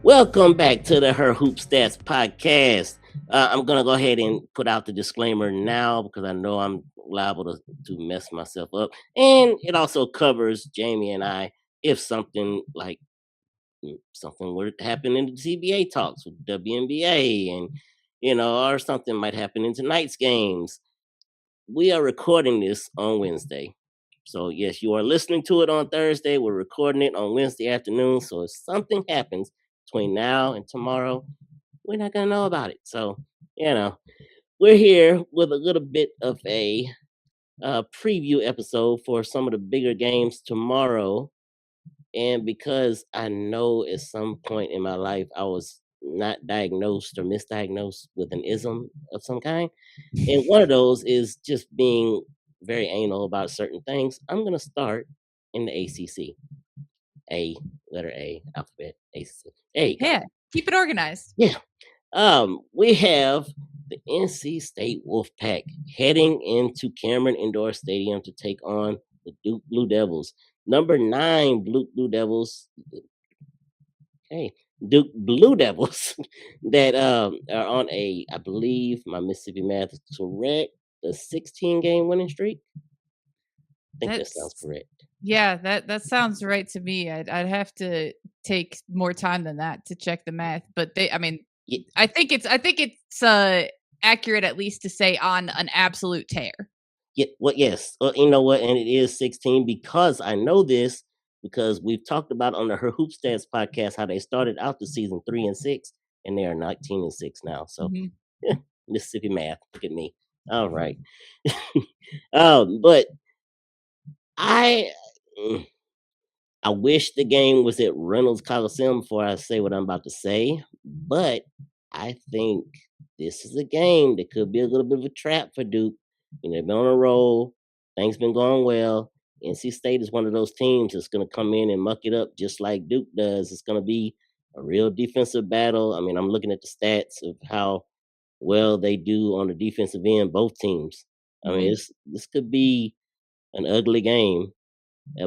Welcome back to the Her Hoop Stats podcast. I'm gonna go ahead and put out the disclaimer now because I know I'm liable to mess myself up, and it also covers Jamie and I if something like something were to happen in the CBA talks with WNBA, and or something might happen in tonight's games. We are recording this on Wednesday. So, yes, you are listening to it on Thursday. We're recording it on Wednesday afternoon. So, if something happens between now and tomorrow, we're not going to know about it. So, you know, we're here with a little bit of a preview episode for some of the bigger games tomorrow. And because I know at some point in my life I was not diagnosed or misdiagnosed with an ism of some kind, and one of those is just being very anal about certain things. I'm gonna start in the ACC. A letter A alphabet ACC. There you go. Yeah, keep it organized. Yeah. We have the NC State Wolfpack heading into Cameron Indoor Stadium to take on the Duke Blue Devils. Number 9 Blue Devils. Hey, Duke Blue Devils that are on a, I believe my Mississippi math is correct, a 16 game winning streak. I think that sounds That's correct. yeah, that sounds right to me. I'd have to take more time than that to check the math, but Yeah, I think it's accurate at least to say on an absolute tear. yeah, well, yes. Well, you know what? And it is 16 because I know this because we've talked about on the Her Hoop Stats podcast how they started out the season 3-6 and they are 19-6 now. So, Mhm. yeah, Mississippi math. Look at me. All right. But I. mm, I wish the game was at Reynolds Coliseum before I say what I'm about to say, but I think this is a game that could be a little bit of a trap for Duke. They've been on a roll, things been going well. NC State is one of those teams that's going to come in and muck it up just like Duke does. It's going to be a real defensive battle. I mean, I'm looking at the stats of how well they do on the defensive end, both teams. I mean, Mhm. this could be an ugly game,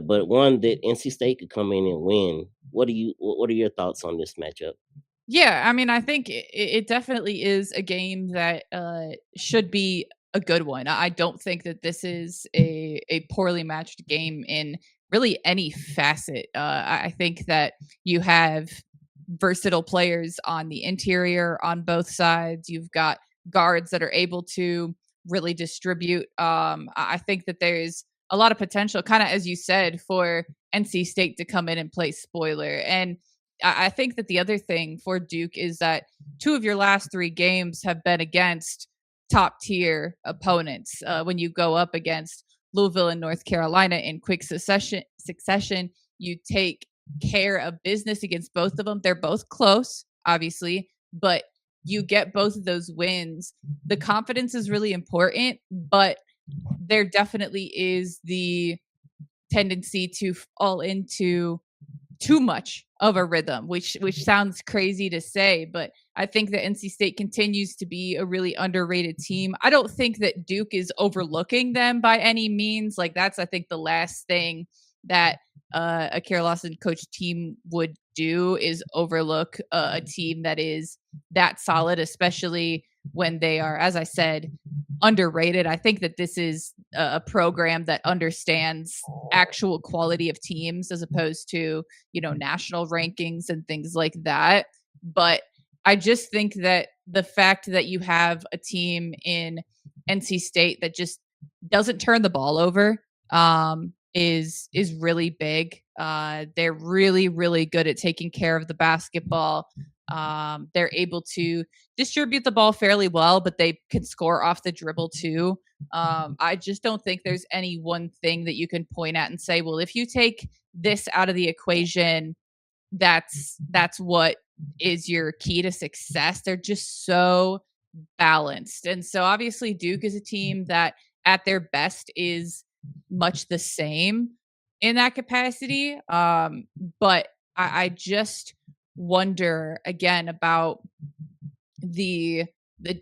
but one that NC State could come in and win. What are your thoughts on this matchup? Yeah, I mean, I think it definitely is a game that should be a good one. I don't think that this is a poorly matched game in really any facet. I think that you have versatile players on the interior on both sides. You've got guards that are able to really distribute. I think that there's a lot of potential, kind of as you said, for NC State to come in and play spoiler. And I think that the other thing for Duke is that two of your last three games have been against top tier opponents. When you go up against Louisville and North Carolina in quick succession, you take care of business against both of them. They're both close, obviously, but you get both of those wins. The confidence is really important, but there definitely is the tendency to fall into too much of a rhythm, which sounds crazy to say, but I think that NC State continues to be a really underrated team. I don't think that Duke is overlooking them by any means. Like that's I think the last thing that a Carol Lawson coach team would do is overlook a team that is that solid, especially when they are, as I said, underrated. I think that this is a program that understands actual quality of teams as opposed to, national rankings and things like that. But I just think that the fact that you have a team in NC State that just doesn't turn the ball over is really big. They're really really good at taking care of the basketball. They're able to distribute the ball fairly well, but they can score off the dribble too. I just don't think there's any one thing that you can point at and say, well, if you take this out of the equation, that's what is your key to success. They're just so balanced. And so obviously Duke is a team that at their best is much the same in that capacity. But I just wonder again about the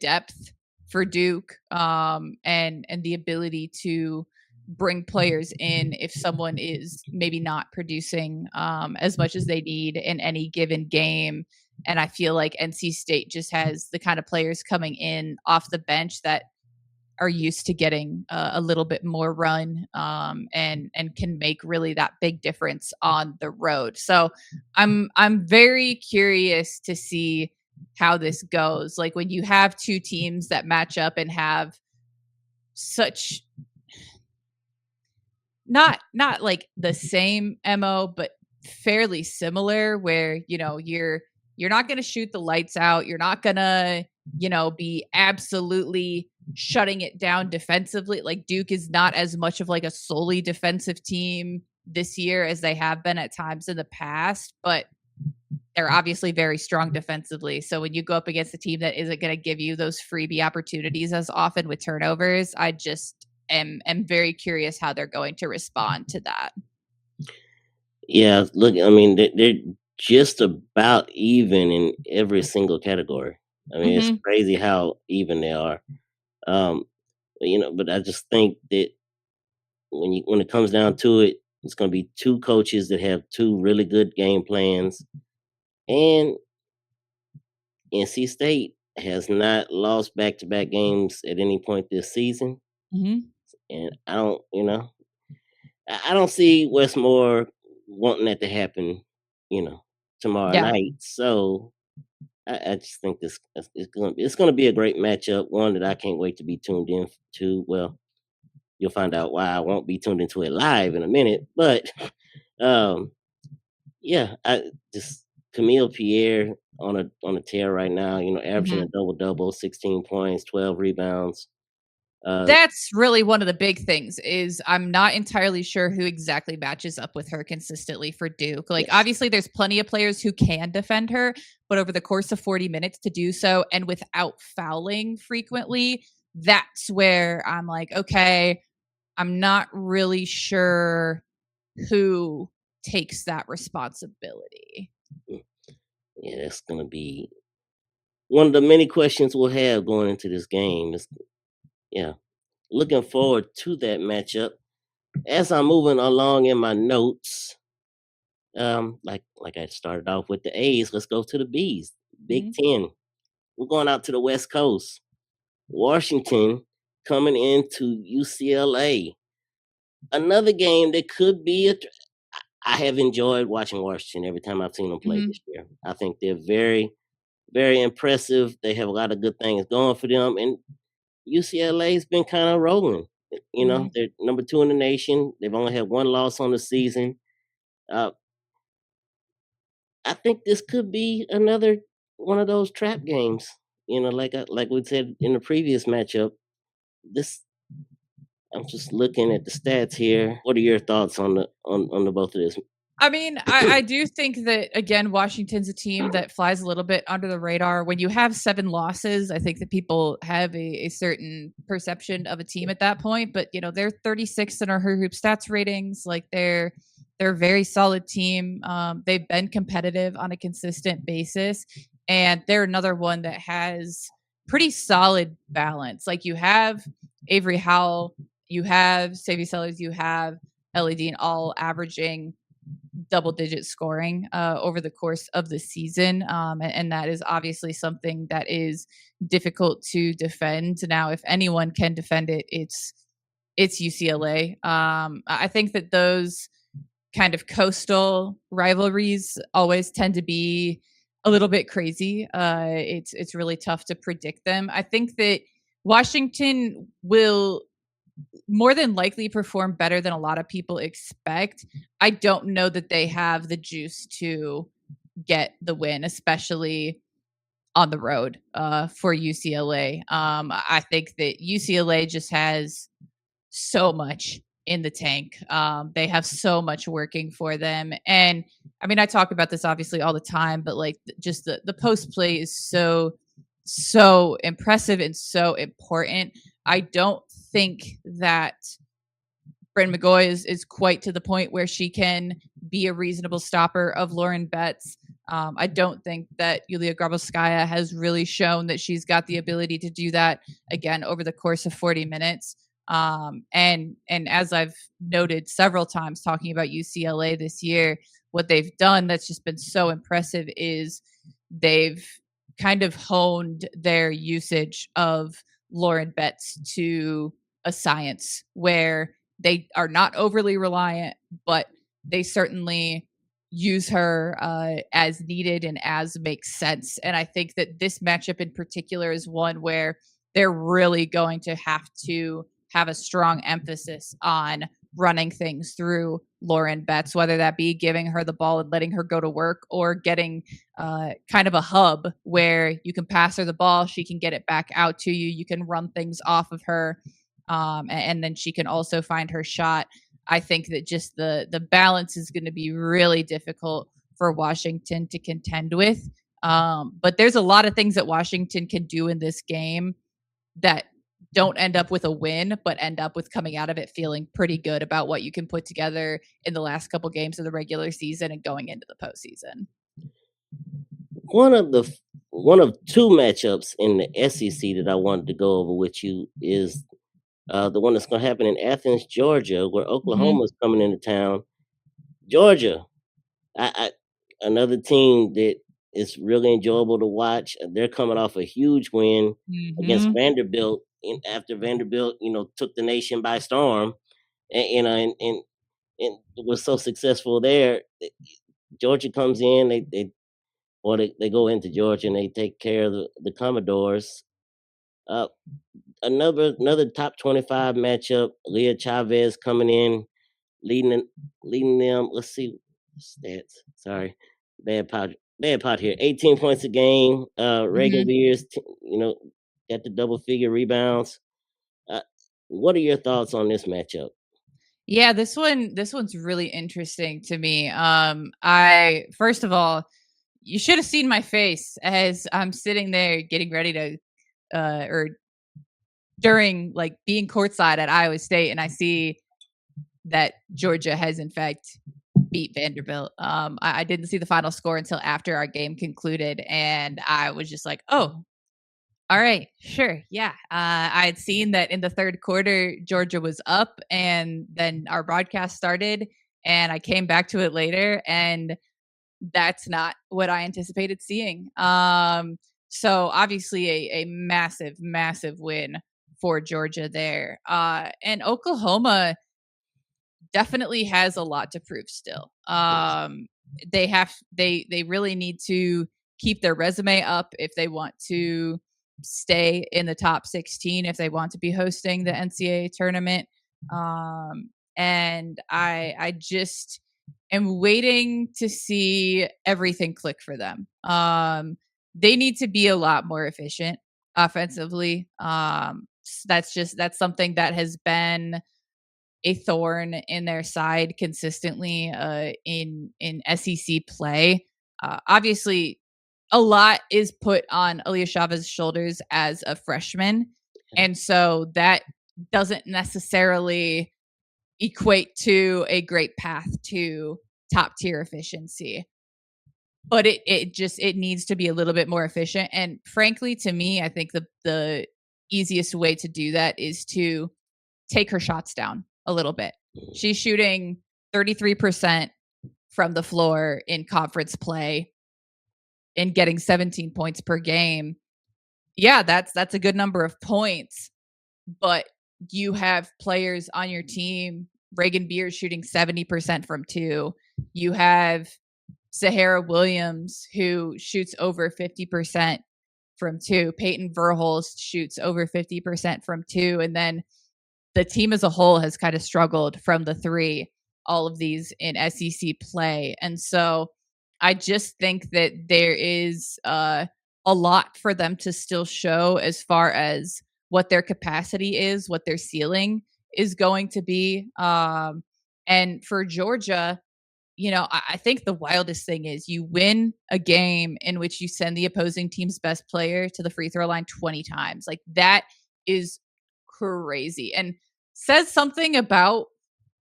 depth for Duke, and the ability to bring players in if someone is maybe not producing as much as they need in any given game. And I feel like NC State just has the kind of players coming in off the bench that are used to getting a little bit more run, and can make really that big difference on the road. So I'm very curious to see how this goes. Like when you have two teams that match up and have such not like the same MO, but fairly similar, where you're not going to shoot the lights out. You're not going to, be absolutely shutting it down defensively. Like Duke is not as much of like a solely defensive team this year as they have been at times in the past, but they're obviously very strong defensively. So when you go up against a team that isn't going to give you those freebie opportunities as often with turnovers, I just am very curious how they're going to respond to that. Yeah, look, I mean, they're just about even in every single category. I mean, it's Mhm. crazy how even they are. Um, but I just think that when it comes down to it, it's going to be two coaches that have two really good game plans, and NC State has not lost back to back games at any point this season, Mhm. and I don't see Westmore wanting that to happen, you know, tomorrow Yeah. night. So I just think this it's gonna be a great matchup, one that I can't wait to be tuned in to. Well, you'll find out why I won't be tuned into it live in a minute, but um, yeah, I just Camille Pierre on a tear right now. Averaging a Mhm. double double, 16 points, 12 rebounds. Uh, That's really one of the big things is I'm not entirely sure who exactly matches up with her consistently for Duke. Like yes, obviously there's plenty of players who can defend her, but over the course of 40 minutes to do so and without fouling frequently, that's where I'm like, okay, I'm not really sure who takes that responsibility. mm, yeah, that's gonna be one of the many questions we'll have going into this game. Yeah, looking forward to that matchup. As I'm moving along in my notes, like I started off with the A's, let's go to the B's. Big Mhm. Ten. We're going out to the West Coast. Washington coming into UCLA. Another game that could be I have enjoyed watching Washington every time I've seen them play this Mhm. year. I think they're very, very impressive. They have a lot of good things going for them, and UCLA's been kind of rolling. Mhm. They're number two in the nation. They've only had one loss on the season. Uh, I think this could be another one of those trap games. Like we said in the previous matchup. This I'm just looking at the stats here. What are your thoughts on the both of this? I mean, I do think that again, Washington's a team that flies a little bit under the radar. When you have 7 losses, I think that people have a certain perception of a team at that point. But they're 36th in our Her Hoop stats ratings. Like they're a very solid team. They've been competitive on a consistent basis, and they're another one that has pretty solid balance. Like you have Avery Howell, you have Savvy Sellers, you have Ellie Dean all averaging double digit scoring over the course of the season. And that is obviously something that is difficult to defend. Now, if anyone can defend it, it's UCLA. I think that those kind of coastal rivalries always tend to be a little bit crazy. It's really tough to predict them. I think that Washington will more than likely perform better than a lot of people expect. I don't know that they have the juice to get the win, especially on the road for UCLA. I think that UCLA just has so much in the tank. They have so much working for them. And I mean, I talk about this obviously all the time, but like just the post play is so impressive and so important. I don't think that Bryn McGoy is quite to the point where she can be a reasonable stopper of Lauren Betts. I don't think that Yulia Grabowskaya has really shown that she's got the ability to do that again over the course of 40 minutes. And as I've noted several times talking about UCLA this year, what they've done that's just been so impressive is they've kind of honed their usage of Lauren Betts to a science where they are not overly reliant, but they certainly use her as needed and as makes sense. And I think that this matchup in particular is one where they're really going to have a strong emphasis on running things through Lauren Betts, whether that be giving her the ball and letting her go to work, or getting kind of a hub where you can pass her the ball, she can get it back out to you, you can run things off of her, and then she can also find her shot. I think that just the balance is going to be really difficult for Washington to contend with. But there's a lot of things that Washington can do in this game that don't end up with a win, but end up with coming out of it feeling pretty good about what you can put together in the last couple games of the regular season and going into the postseason. One of two matchups in the SEC that I wanted to go over with you is the one that's going to happen in Athens, Georgia, where Mhm. Oklahoma's coming into town. Georgia, I another team that is really enjoyable to watch. They're coming off a huge win against Mhm. Vanderbilt, and after Vanderbilt, took the nation by storm, and was so successful there. Georgia comes in, they go into Georgia and they take care of the Commodores. Uh, another top 25 matchup. Leah Chavez coming in, leading leading them. Let's see stats. Sorry, bad pot here. 18 points a game. Reagan Mhm. Beers, got the double figure rebounds. Uh, what are your thoughts on this matchup? Yeah, this one's really interesting to me. I first of all, you should have seen my face as I'm sitting there getting ready to or during like being courtside at Iowa State, and I see that Georgia has in fact beat Vanderbilt. I didn't see the final score until after our game concluded, and I was just like, "Oh, all right, sure, yeah." I had seen that in the third quarter, Georgia was up, and then our broadcast started, and I came back to it later, and that's not what I anticipated seeing. So obviously a massive, massive win for Georgia there. And Oklahoma definitely has a lot to prove still. They really need to keep their resume up if they want to stay in the top 16, if they want to be hosting the NCAA tournament. And I just am waiting to see everything click for them. They need to be a lot more efficient offensively. That's something that has been a thorn in their side consistently in SEC play. Obviously, a lot is put on Aaliyah Chavez's shoulders as a freshman, and so that doesn't necessarily equate to a great path to top tier efficiency. But it needs to be a little bit more efficient. And frankly, to me, I think the easiest way to do that is to take her shots down a little bit. She's shooting 33% from the floor in conference play and getting 17 points per game. Yeah, that's a good number of points, but you have players on your team, Reagan Beers shooting 70% from 2. You have Sahara Williams who shoots over 50% from 2. Peyton Verhulst shoots over 50% from 2, and then the team as a whole has kind of struggled from the 3, all of these in SEC play. And so I just think that there is a lot for them to still show as far as what their capacity is, what their ceiling is going to be. And for Georgia, I think the wildest thing is you win a game in which you send the opposing team's best player to the free throw line 20 times. Like that is crazy and says something about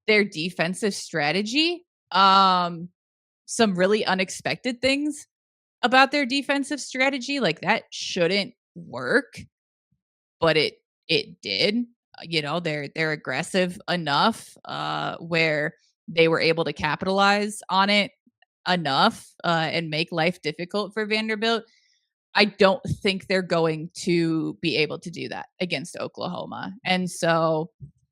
their defensive strategy. Some really unexpected things about their defensive strategy. Like that shouldn't work, but it did. They're aggressive enough where they were able to capitalize on it. enough and make life difficult for Vanderbilt, I don't think they're going to be able to do that against Oklahoma. And so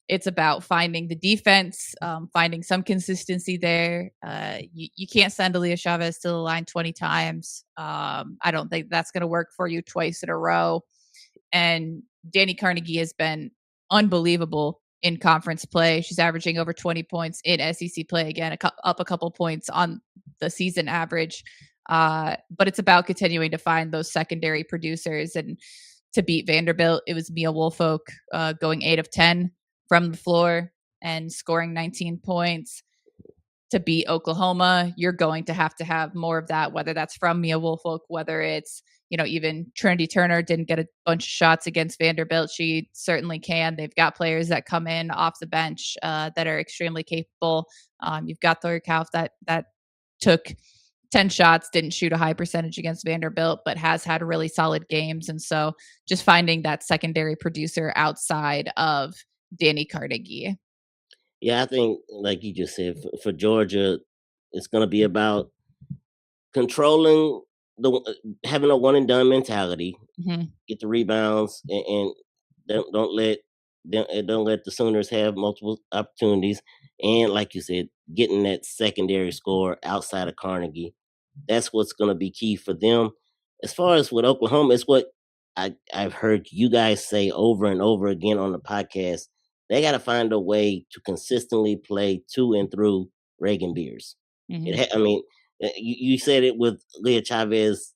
it's about finding the defense, finding some consistency there. You can't send Aaliyah Chavez to the line 20 times. I don't think that's going to work for you twice in a row. And Danny Carnegie has been unbelievable in conference play. She's averaging over 20 points in SEC play again, up a couple points on the season average. But it's about continuing to find those secondary producers. And to beat Vanderbilt, it was Mia Woolfolk going 8 of 10 from the floor and scoring 19 points. To beat Oklahoma, you're going to have more of that, whether that's from Mia Woolfolk, whether it's, even Trinity Turner didn't get a bunch of shots against Vanderbilt. She certainly can. They've got players that come in off the bench that are extremely capable. You've got Thor Kauf that took 10 shots, didn't shoot a high percentage against Vanderbilt, but has had really solid games. And so just finding that secondary producer outside of Danny Carnegie. Yeah, I think, like you just said, for Georgia, it's going to be about controlling having a one and done mentality, Mhm. get the rebounds, and don't let the Sooners have multiple opportunities. And like you said, getting that secondary score outside of Carnegie, that's what's going to be key for them. As far as with Oklahoma, it's what I've heard you guys say over and over again on the podcast. They got to find a way to consistently play to and through Reagan Beers. Mhm. I mean, you said it with Leah Chavez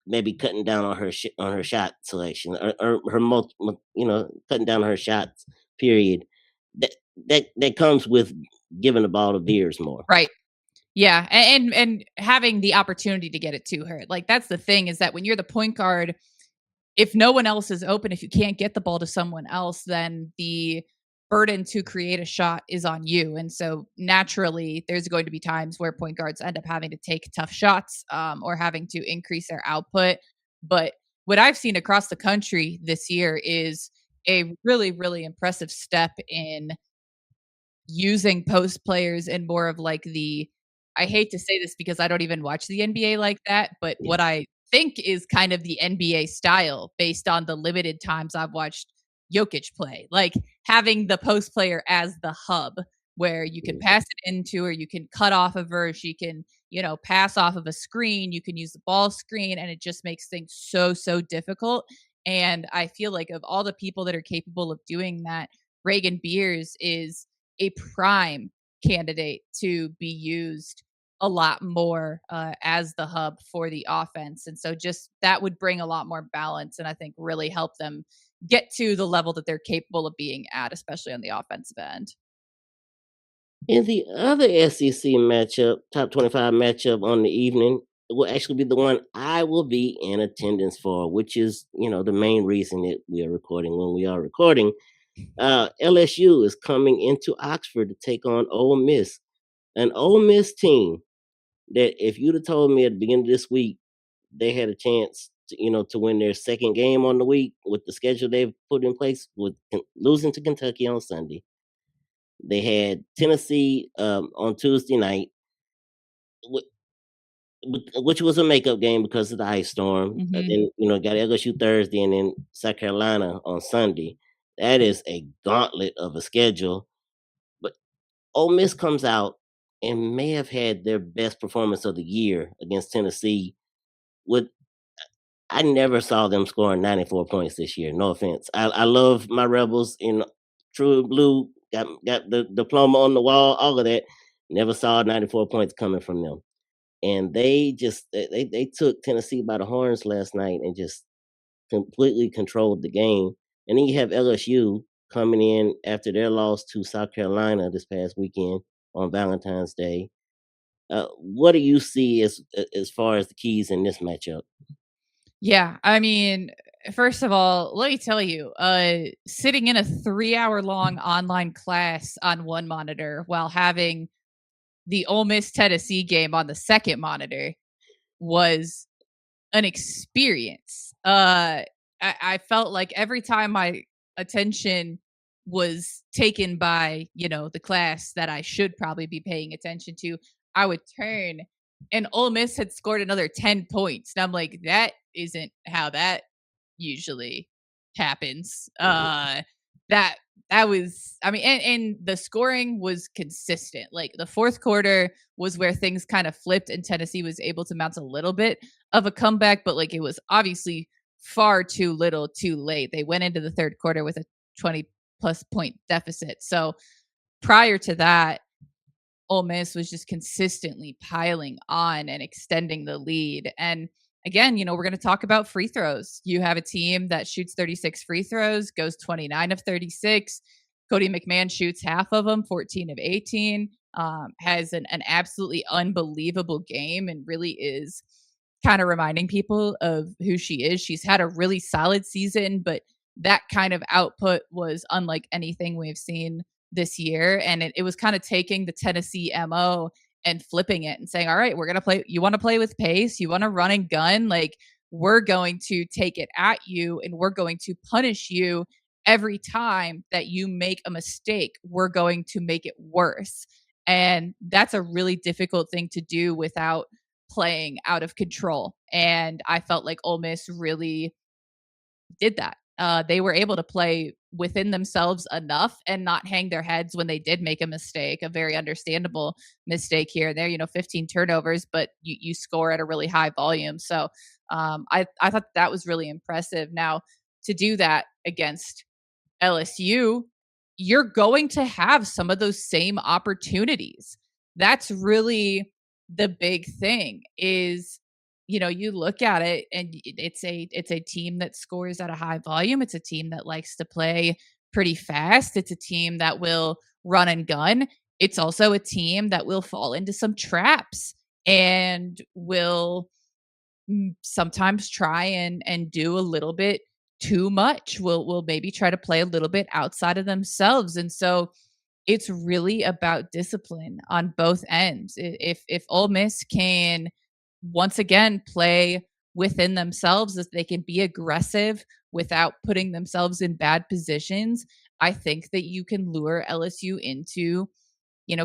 maybe cutting down on on her shot selection, or her multiple, cutting down on her shots. Period. That that comes with giving the ball to Beers more. Right. Yeah, and having the opportunity to get it to her. Like that's the thing is that when you're the point guard, if no one else is open, if you can't get the ball to someone else, then the burden to create a shot is on you. And so naturally, there's going to be times where point guards end up having to take tough shots or having to increase their output. But what I've seen across the country this year is a really, really impressive step in using post players and more of like I hate to say this because I don't even watch the NBA like that, but Yeah. what I think is kind of the NBA style based on the limited times I've watched Jokic play. Like having the post player as the hub where you can pass it into her, you can cut off of her, she can, pass off of a screen, you can use the ball screen, and it just makes things so, so difficult. And I feel like of all the people that are capable of doing that, Reagan Beers is a prime candidate to be used a lot more as the hub for the offense. And so just that would bring a lot more balance and I think really help them get to the level that they're capable of being at, especially on the offensive end. And the other SEC matchup, top 25 matchup on the evening, will actually be the one I will be in attendance for, which is, the main reason that we are recording when we are recording. LSU is coming into Oxford to take on Ole Miss, an Ole Miss team that if you'd have told me at the beginning of this week they had a chance to win their second game on the week with the schedule they've put in place with losing to Kentucky on Sunday. They had Tennessee on Tuesday night, which was a makeup game because of the ice storm. And Mhm. then got LSU Thursday, and then South Carolina on Sunday. That is a gauntlet of a schedule. But Ole Miss comes out and may have had their best performance of the year against Tennessee. With I never saw them scoring 94 points this year. No offense. I love my Rebels in true blue. Got the diploma on the wall. All of that. Never saw 94 points coming from them. And they took Tennessee by the horns last night and just completely controlled the game. And then you have LSU coming in after their loss to South Carolina this past weekend on Valentine's Day. What do you see as far as the keys in this matchup? Yeah, I mean, first of all, let me tell you, sitting in a 3-hour long online class on one monitor while having the Ole Miss Tennessee game on the second monitor was an experience. I felt like every time my attention was taken by, the class that I should probably be paying attention to, I would turn and Ole Miss had scored another 10 points. And I'm like, that isn't how that usually happens. Mhm. That that was, I mean, and the scoring was consistent. Like the fourth quarter was where things kind of flipped and Tennessee was able to mount a little bit of a comeback, but like it was obviously far too little too late. They went into the third quarter with a 20 plus point deficit. So prior to that, Ole Miss was just consistently piling on and extending the lead. And again, we're going to talk about free throws. You have a team that shoots 36 free throws, goes 29 of 36. Cody McMahon shoots half of them, 14 of 18, has an absolutely unbelievable game and really is kind of reminding people of who she is. She's had a really solid season, but that kind of output was unlike anything we've seen this year. And it was kind of taking the Tennessee MO and flipping it and saying, all right, we're going to play. You want to play with pace? You want to run and gun? Like, we're going to take it at you and we're going to punish you every time that you make a mistake. We're going to make it worse. And that's a really difficult thing to do without playing out of control. And I felt like Ole Miss really did that. They were able to play within themselves enough and not hang their heads when they did make a mistake, a very understandable mistake here and there, 15 turnovers, but you score at a really high volume. So I thought that was really impressive. Now, to do that against LSU, you're going to have some of those same opportunities. That's really the big thing is, you look at it and it's a team that scores at a high volume. It's a team that likes to play pretty fast. It's a team that will run and gun. It's also a team that will fall into some traps and will sometimes try and do a little bit too much. Will maybe try to play a little bit outside of themselves. And so it's really about discipline on both ends. If Ole Miss can once again play within themselves, as they can be aggressive without putting themselves in bad positions, I think that you can lure LSU into,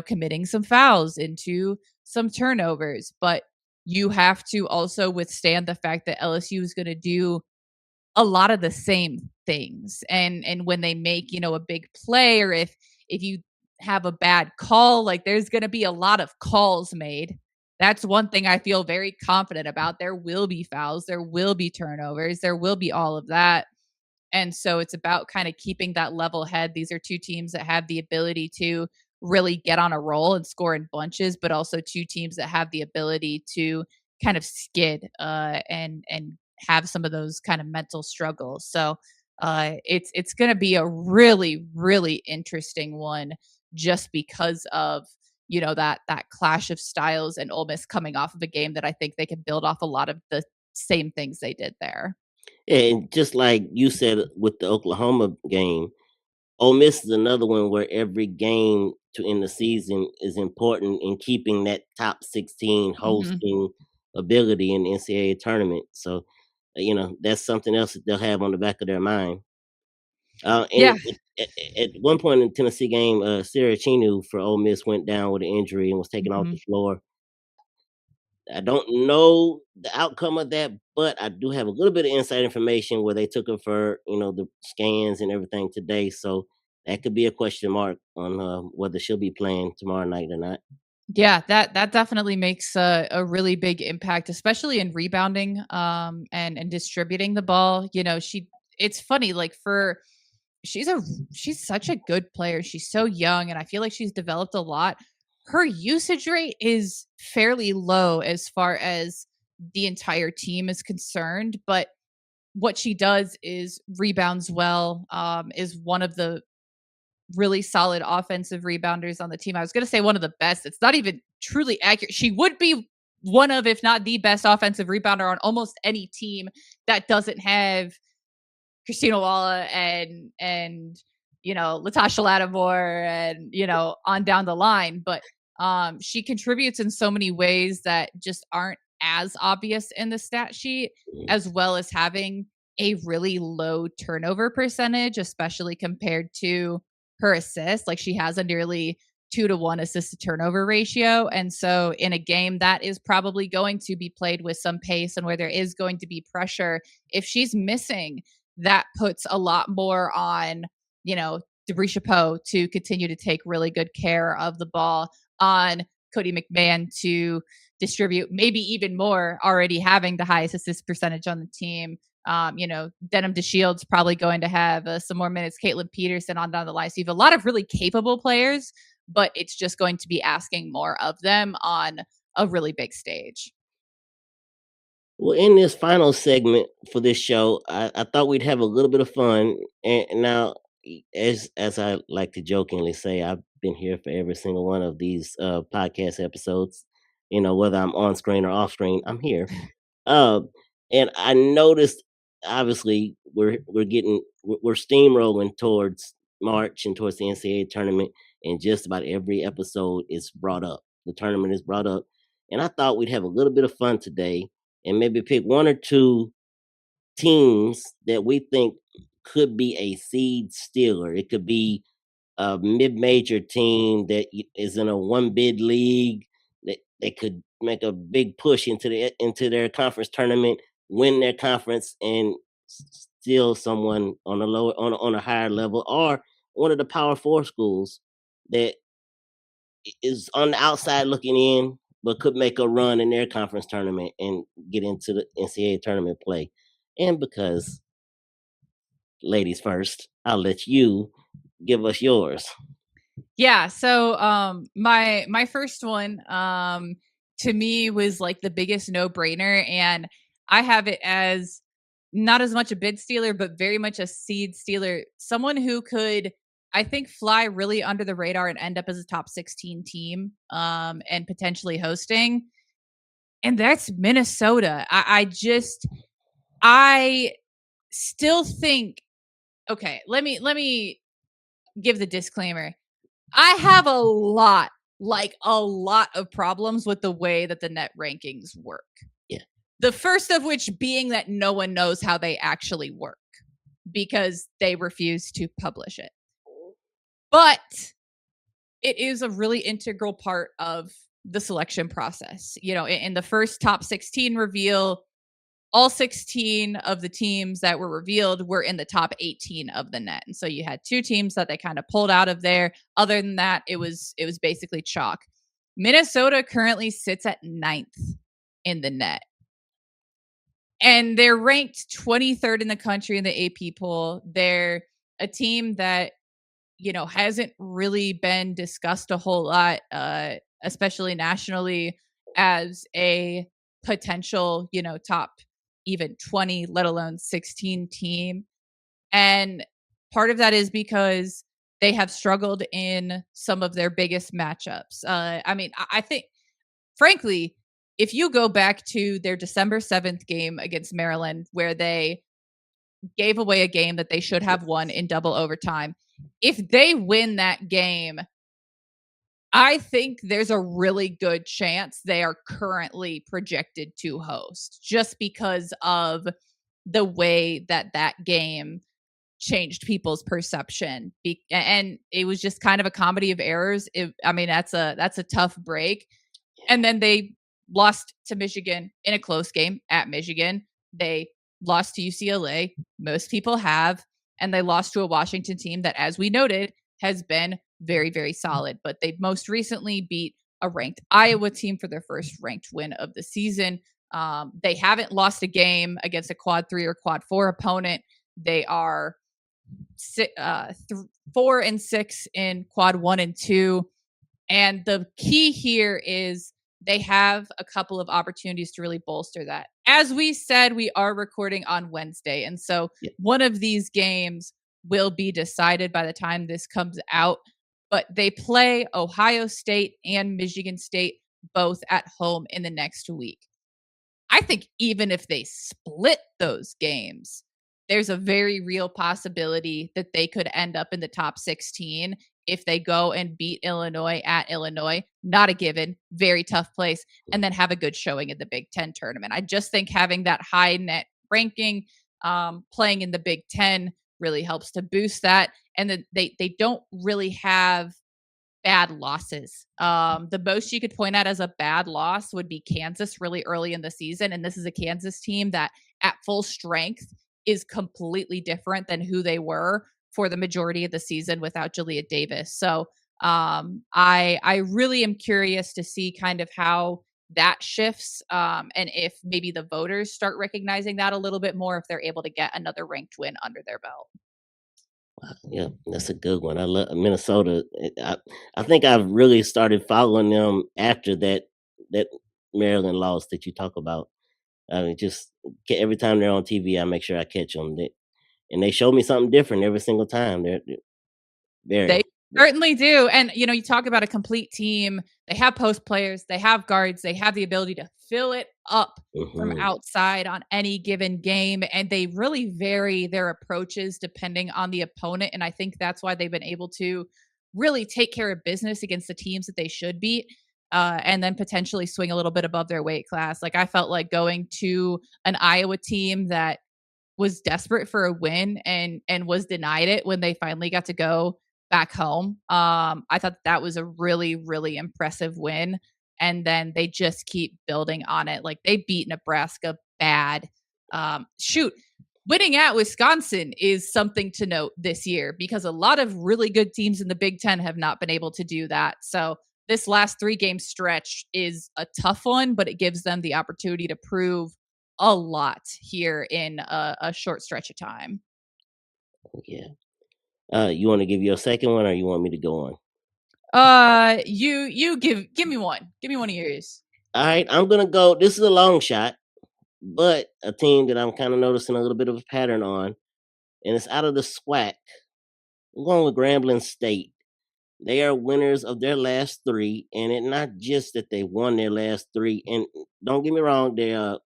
committing some fouls, into some turnovers. But you have to also withstand the fact that LSU is going to do a lot of the same things. And when they make, a big play, or if you have a bad call, like there's going to be a lot of calls made. That's one thing I feel very confident about. There will be fouls, there will be turnovers, there will be all of that. And so it's about kind of keeping that level head. These are two teams that have the ability to really get on a roll and score in bunches, but also two teams that have the ability to kind of skid and have some of those kind of mental struggles. So it's going to be a really really interesting one, just because of that clash of styles and Ole Miss coming off of a game that I think they can build off a lot of the same things they did there. And just like you said with the Oklahoma game, Ole Miss is another one where every game to end the season is important in keeping that top 16 Mhm. hosting ability in the NCAA tournament. So, that's something else that they'll have on the back of their mind. And Yeah. at one point in the Tennessee game, Sarah Chinu for Ole Miss went down with an injury and was taken off the Mhm. floor. I don't know the outcome of that, but I do have a little bit of inside information where they took her for the scans and everything today. So that could be a question mark on whether she'll be playing tomorrow night or not. Yeah, that definitely makes a really big impact, especially in rebounding and distributing the ball. It's funny, like for she's a she's such a good player. She's so young and I feel like she's developed a lot. Her usage rate is fairly low as far as the entire team is concerned, but what she does is rebounds well, is one of the really solid offensive rebounders on the team. I was going to say one of the best. It's not even truly accurate. She would be one of, if not the best offensive rebounder on almost any team that doesn't have Christina Walla and Latasha Lattimore and on down the line. But she contributes in so many ways that just aren't as obvious in the stat sheet, Mm. as well as having a really low turnover percentage, especially compared to her assists. Like she has a nearly 2-to-1 assist to turnover ratio. And so in a game that is probably going to be played with some pace and where there is going to be pressure, if she's missing, that puts a lot more on, Debris Chapeau to continue to take really good care of the ball, on Cody McMahon to distribute maybe even more, already having the highest assist percentage on the team. Denham DeShield's probably going to have some more minutes. Caitlin Peterson on down the line. So you have a lot of really capable players, but it's just going to be asking more of them on a really big stage. Well, in this final segment for this show, I thought we'd have a little bit of fun. And now, as I like to jokingly say, I've been here for every single one of these podcast episodes. Whether I'm on screen or off screen, I'm here. Um, and I noticed, obviously, we're steamrolling towards March and towards the NCAA tournament, and just about every episode is brought up. The tournament is brought up, and I thought we'd have a little bit of fun today and maybe pick one or two teams that we think could be a seed stealer. It could be a mid-major team that is in a one bid league that could make a big push into their conference tournament, win their conference, and steal someone on a lower on a higher level, or one of the Power Four schools that is on the outside looking in, but could make a run in their conference tournament and get into the NCAA tournament play. And because ladies first, I'll let you give us yours. Yeah, so my first one to me was like the biggest no-brainer, and I have it as not as much a bid stealer, but very much a seed stealer. Someone who could, I think, fly really under the radar and end up as a top 16 team, and potentially hosting. And that's Minnesota. I still think, okay, let me give the disclaimer. I have a lot of problems with the way that the net rankings work. Yeah. The first of which being that no one knows how they actually work because they refuse to publish it. But it is a really integral part of the selection process. In the first top 16 reveal, all 16 of the teams that were revealed were in the top 18 of the net. And so you had two teams that they kind of pulled out of there. Other than that, it was basically chalk. Minnesota currently sits at 9th in the net. And they're ranked 23rd in the country in the AP poll. They're a team that, hasn't really been discussed a whole lot, especially nationally, as a potential, top even 20, let alone 16 team. And part of that is because they have struggled in some of their biggest matchups. I think, frankly, if you go back to their December 7th game against Maryland, where they gave away a game that they should have won in double overtime, if they win that game, I think there's a really good chance they are currently projected to host, just because of the way that game changed people's perception. And it was just kind of a comedy of errors. That's a tough break. And then they lost to Michigan in a close game at Michigan. They lost to UCLA. Most people have. And they lost to a Washington team that, as we noted, has been very, very solid. But they most recently beat a ranked Iowa team for their first ranked win of the season. They haven't lost a game against a quad 3 or quad 4 opponent. They are 4-6 in quad 1 and 2. And the key here is they have a couple of opportunities to really bolster that. As we said, we are recording on Wednesday. And so one of these games will be decided by the time this comes out. But they play Ohio State and Michigan State both at home in the next week. I think even if they split those games, there's a very real possibility that they could end up in the top 16 if they go and beat Illinois at Illinois. Not a given, very tough place, and then have a good showing in the Big Ten tournament. I just think having that high net ranking, playing in the Big Ten really helps to boost that. And then they don't really have bad losses. The most you could point at as a bad loss would be Kansas really early in the season. And this is a Kansas team that at full strength is completely different than who they were for the majority of the season without Jalea Davis. So I really am curious to see kind of how that shifts, and if maybe the voters start recognizing that a little bit more if they're able to get another ranked win under their belt. Yeah, that's a good one. I love Minnesota. I think I've really started following them after that Maryland loss that you talk about. I mean, just every time they're on TV, I make sure I catch them. And they show me something different every single time. They're very. They certainly do, and, you talk about a complete team. They have post players, they have guards, they have the ability to fill it up from Hmm. outside on any given game, and they really vary their approaches depending on the opponent, and I think that's why they've been able to really take care of business against the teams that they should beat, and then potentially swing a little bit above their weight class. Like, I felt like going to an Iowa team that was desperate for a win and was denied it when they finally got to go back home. I thought that was a really, really impressive win. And then they just keep building on it. Like they beat Nebraska bad. Shoot, winning at Wisconsin is something to note this year because a lot of really good teams in the Big Ten have not been able to do that. So this last 3 game stretch is a tough one, but it gives them the opportunity to prove a lot here in a short stretch of time. Yeah. You want to give your second one, or you want me to go on? You give me one. Give me one of yours. All right, I'm gonna go. This is a long shot, but a team that I'm kind of noticing a little bit of a pattern on, and it's out of the SWAC. I'm going with Grambling State. They are winners of their last three, and it not just that they won their last three. And don't get me wrong, they let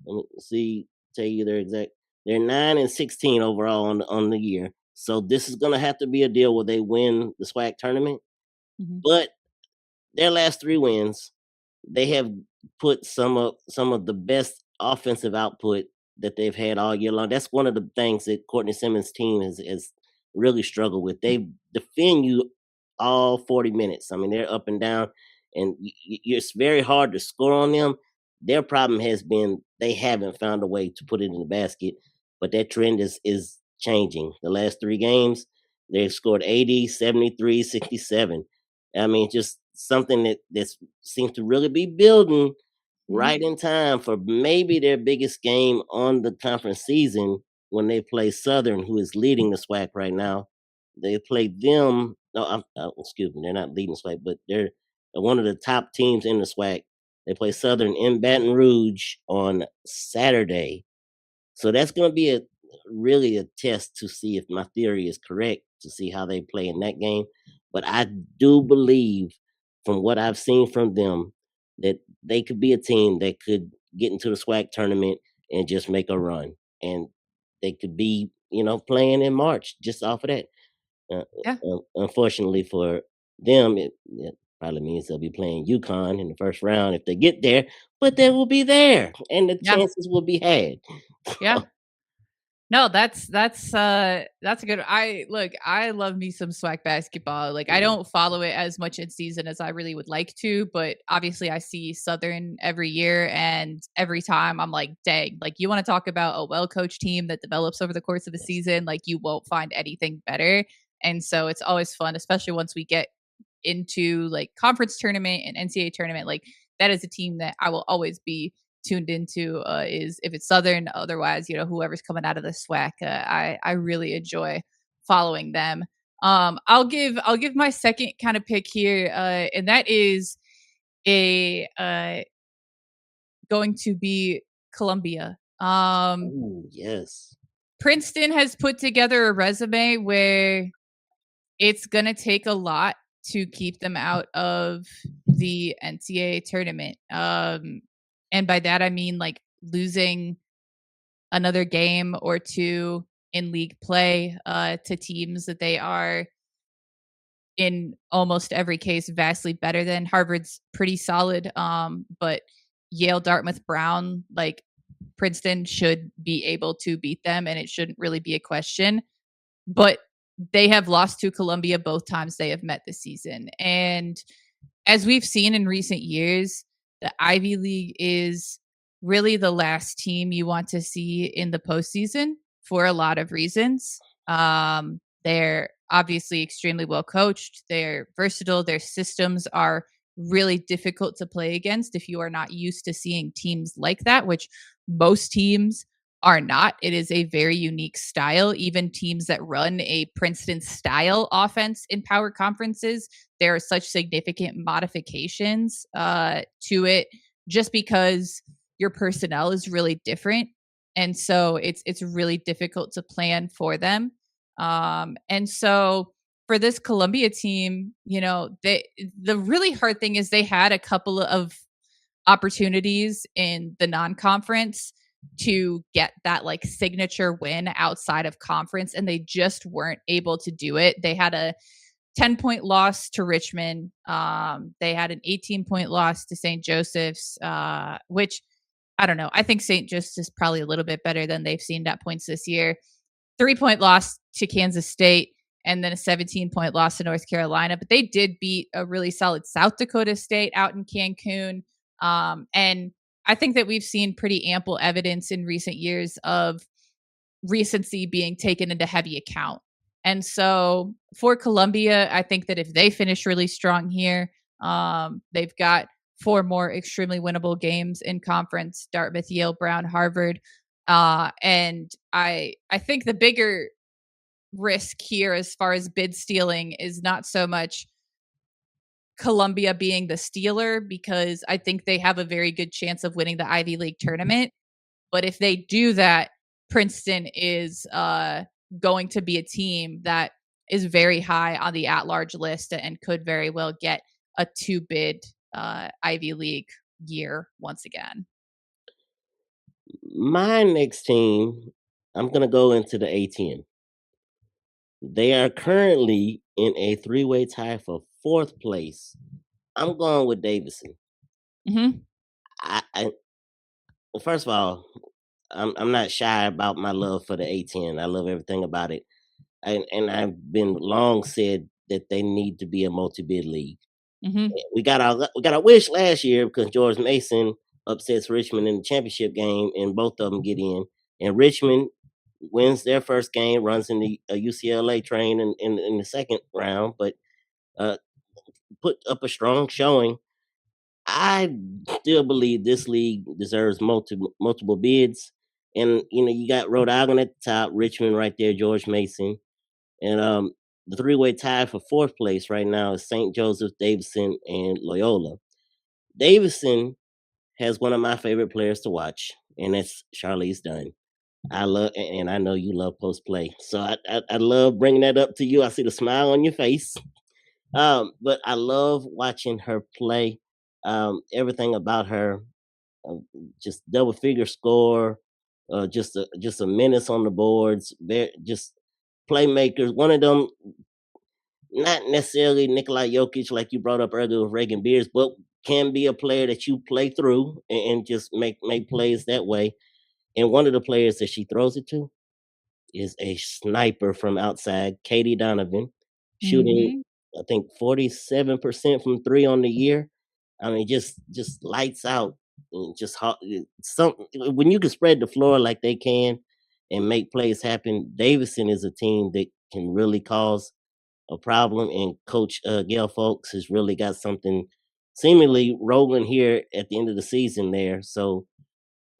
me see, tell you their exact. They're 9-16 overall on the year. So this is gonna have to be a deal where they win the SWAC tournament. Mhm. But their last 3 wins, they have put some of the best offensive output that they've had all year long. That's one of the things that Courtney Simmons' team has really struggled with. They defend you all 40 minutes. I mean, they're up and down, and it's very hard to score on them. Their problem has been they haven't found a way to put it in the basket, but that trend is changing. The last 3 games, they've scored 80, 73, 67. I mean, just something that seems to really be building Mhm. right in time for maybe their biggest game on the conference season when they play Southern, who is leading the SWAC right now. They play them. No, excuse me, they're not leading the SWAC, but they're one of the top teams in the SWAC. They play Southern in Baton Rouge on Saturday, so that's going to be a really a test to see if my theory is correct, to see how they play in that game. But I do believe, from what I've seen from them, that they could be a team that could get into the SWAC tournament and just make a run, and they could be, playing in March just off of that. Uh, Yeah. Unfortunately for them, it probably means they'll be playing UConn in the first round if they get there, but they will be there, and the Yeah. chances will be had. Yeah. No, that's a good I love me some swag basketball. Like I Mhm. don't follow it as much in season as I really would like to, but obviously I see Southern every year and every time I'm like, dang, like you want to talk about a well-coached team that develops over the course of a Yes. season, like you won't find anything better. And so it's always fun, especially once we get into like conference tournament and NCAA tournament, like that is a team that I will always be tuned into, is if it's Southern. Otherwise, whoever's coming out of the SWAC, I really enjoy following them. I'll give my second kind of pick here, and that is a going to be Columbia. Ooh, yes. Princeton has put together a resume where it's gonna take a lot to keep them out of the NCAA tournament. And by that I mean like losing another game or two in league play to teams that they are in almost every case vastly better than. Harvard's pretty solid, but Yale, Dartmouth, Brown, like Princeton should be able to beat them, and it shouldn't really be a question. But they have lost to Columbia both times they have met this season. And as we've seen in recent years, the Ivy League is really the last team you want to see in the postseason for a lot of reasons. They're obviously extremely well coached. They're versatile. Their systems are really difficult to play against if you are not used to seeing teams like that, which most teams are not. It is a very unique style. Even teams that run a Princeton style offense in power conferences, there are such significant modifications to it just because your personnel is really different. And so it's really difficult to plan for them. And so for this Columbia team, the really hard thing is they had a couple of opportunities in the non-conference to get that like signature win outside of conference, and they just weren't able to do it. They had a 10-point loss to Richmond. They had an 18-point loss to St. Joseph's, which I don't know. I think St. Joseph's is probably a little bit better than they've seen at points this year. 3-point loss to Kansas State, and then a 17-point loss to North Carolina. But they did beat a really solid South Dakota State out in Cancun. And I think that we've seen pretty ample evidence in recent years of recency being taken into heavy account. And so for Columbia, I think that if they finish really strong here, they've got 4 more extremely winnable games in conference: Dartmouth, Yale, Brown, Harvard. And I think the bigger risk here as far as bid stealing is not so much Columbia being the stealer, because I think they have a very good chance of winning the Ivy League tournament. But if they do that, Princeton is going to be a team that is very high on the at-large list and could very well get a 2-bid Ivy League year once again. My next team, I'm gonna go into the A10. They are currently in a three-way tie for fourth place. I'm going with Davidson. Hmm. I first of all, I'm not shy about my love for the A10. I love everything about it, and I've been long said that they need to be a multi-bid league. Hmm. We got our wish last year because George Mason upsets Richmond in the championship game, and both of them get in. And Richmond wins their first game, runs in the UCLA train in the second round, but uh, put up a strong showing. I still believe this league deserves multiple bids, and you got Rhode Island at the top, Richmond right there, George Mason, and the three-way tie for fourth place right now is St. Joseph, Davidson, and Loyola. Davidson has one of my favorite players to watch, and that's Charlize Dunn. I love, and I know you love post play, so I love bringing that up to you. I see the smile on your face. But I love watching her play. Everything about her, uh, just double figure score, just a menace on the boards. Just playmakers. One of them, not necessarily Nikolai Jokic like you brought up earlier with Reagan Beers, but can be a player that you play through and just make plays that way. And one of the players that she throws it to is a sniper from outside, Katie Donovan, shooting Hmm. I think 47% from three on the year. I mean, just lights out. And just some when you can spread the floor like they can and make plays happen. Davidson is a team that can really cause a problem, and Coach Gail Folks has really got something seemingly rolling here at the end of the season there. So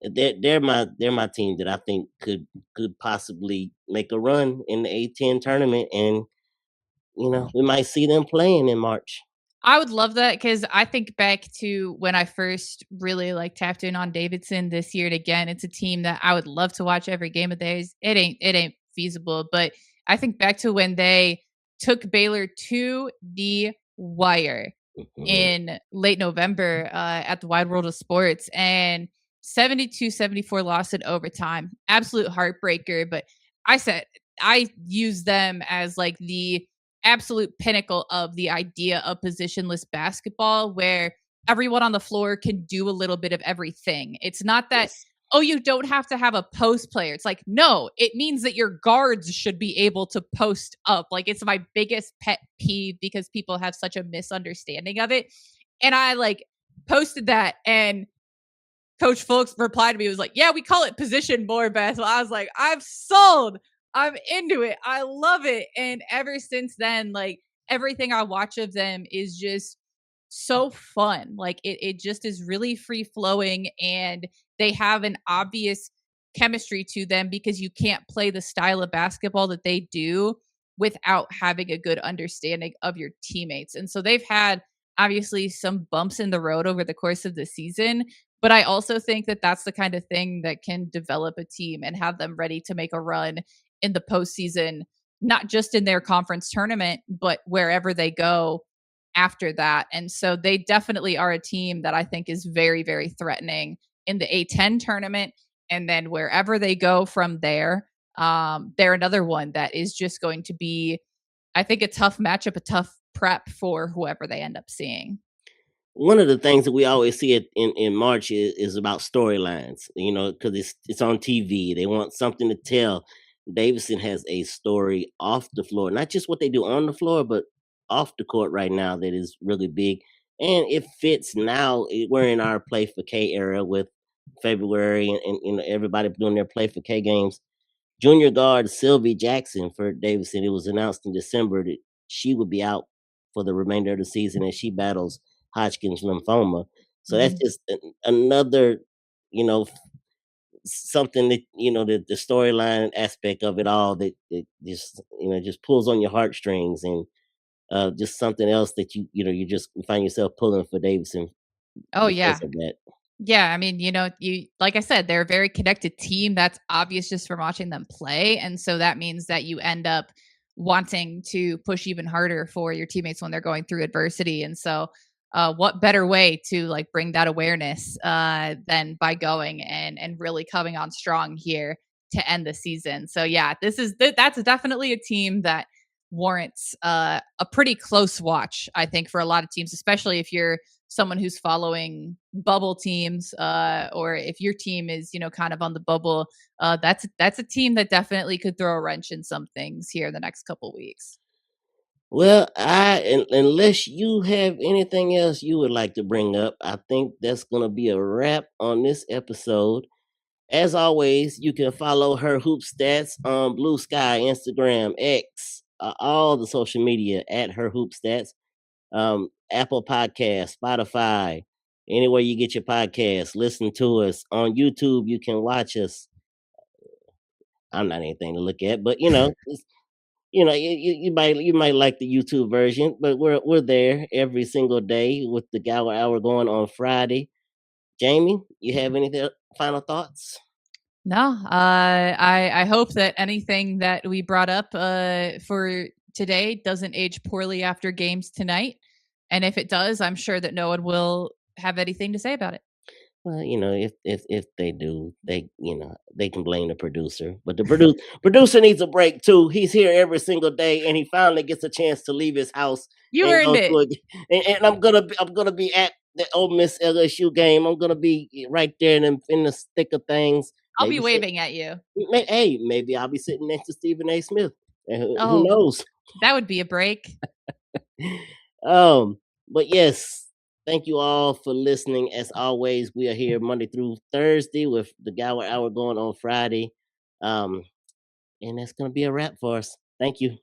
they're my team that I think could possibly make a run in the A10 tournament, and we might see them playing in March. I would love that because I think back to when I first really like tapped in on Davidson this year. And again, it's a team that I would love to watch every game of theirs. It ain't feasible, but I think back to when they took Baylor to the wire Mhm. in late November at the Wide World of Sports, and 72-74 loss in overtime. Absolute heartbreaker. But I said I use them as like the absolute pinnacle of the idea of positionless basketball, where everyone on the floor can do a little bit of everything. It's not that, Yes. oh, you don't have to have a post player. It's like, no, it means that your guards should be able to post up. Like, it's my biggest pet peeve because people have such a misunderstanding of it. And I like posted that, and Coach Fulks replied to me, was like, yeah, we call it position more basketball. I was like, I'm sold. I'm into it. I love it. And ever since then, like, everything I watch of them is just so fun. Like, it just is really free flowing, and they have an obvious chemistry to them because you can't play the style of basketball that they do without having a good understanding of your teammates. And so they've had obviously some bumps in the road over the course of the season, but I also think that that's the kind of thing that can develop a team and have them ready to make a run in the postseason, not just in their conference tournament, but wherever they go after that. And so they definitely are a team that I think is very, very threatening in the A10 tournament. And then wherever they go from there, they're another one that is just going to be, I think, a tough matchup, a tough prep for whoever they end up seeing. One of the things that we always see it in March is about storylines, because it's on TV. They want something to tell. Davidson has a story off the floor, not just what they do on the floor, but off the court right now that is really big. And it fits now. We're in our play for K era with February and everybody doing their play for K games. Junior guard Sylvie Jackson for Davidson. It was announced in December that she would be out for the remainder of the season as she battles Hodgkin's lymphoma. So that's Mhm. just another, you know, something that the storyline aspect of it all that just just pulls on your heartstrings, and just something else that you just find yourself pulling for Davidson Oh, because yeah. of that. Yeah, I mean, you like I said, they're a very connected team. That's obvious just from watching them play. And so that means that you end up wanting to push even harder for your teammates when they're going through adversity. And so what better way to like bring that awareness than by going and really coming on strong here to end the season. So yeah, that's definitely a team that warrants a pretty close watch, I think, for a lot of teams, especially if you're someone who's following bubble teams, or if your team is, kind of on the bubble, that's a team that definitely could throw a wrench in some things here in the next couple weeks. Well, unless you have anything else you would like to bring up, I think that's going to be a wrap on this episode. As always, you can follow her hoop stats on Blue Sky, Instagram, X, all the social media at her hoop stats. Apple Podcast, Spotify, anywhere you get your podcasts. Listen to us on YouTube. You can watch us. I'm not anything to look at, but you might like the YouTube version, but we're there every single day with the Gower Hour going on Friday. Jamie, you have any final thoughts? No, I hope that anything that we brought up for today doesn't age poorly after games tonight, and if it does, I'm sure that no one will have anything to say about it. Well, if they do, they can blame the producer. But the producer needs a break too. He's here every single day, and he finally gets a chance to leave his house You and earned go it. to and I'm gonna be at the Ole Miss LSU game. I'm gonna be right there in the thick of things. I'll be Maybe sit. waving at you. Hey, maybe I'll be sitting next to Stephen A. Smith. And who Oh, knows? that would be a break. But yes, thank you all for listening. As always, we are here Monday through Thursday with the Gower Hour going on Friday. Um, and that's gonna be a wrap for us. Thank you.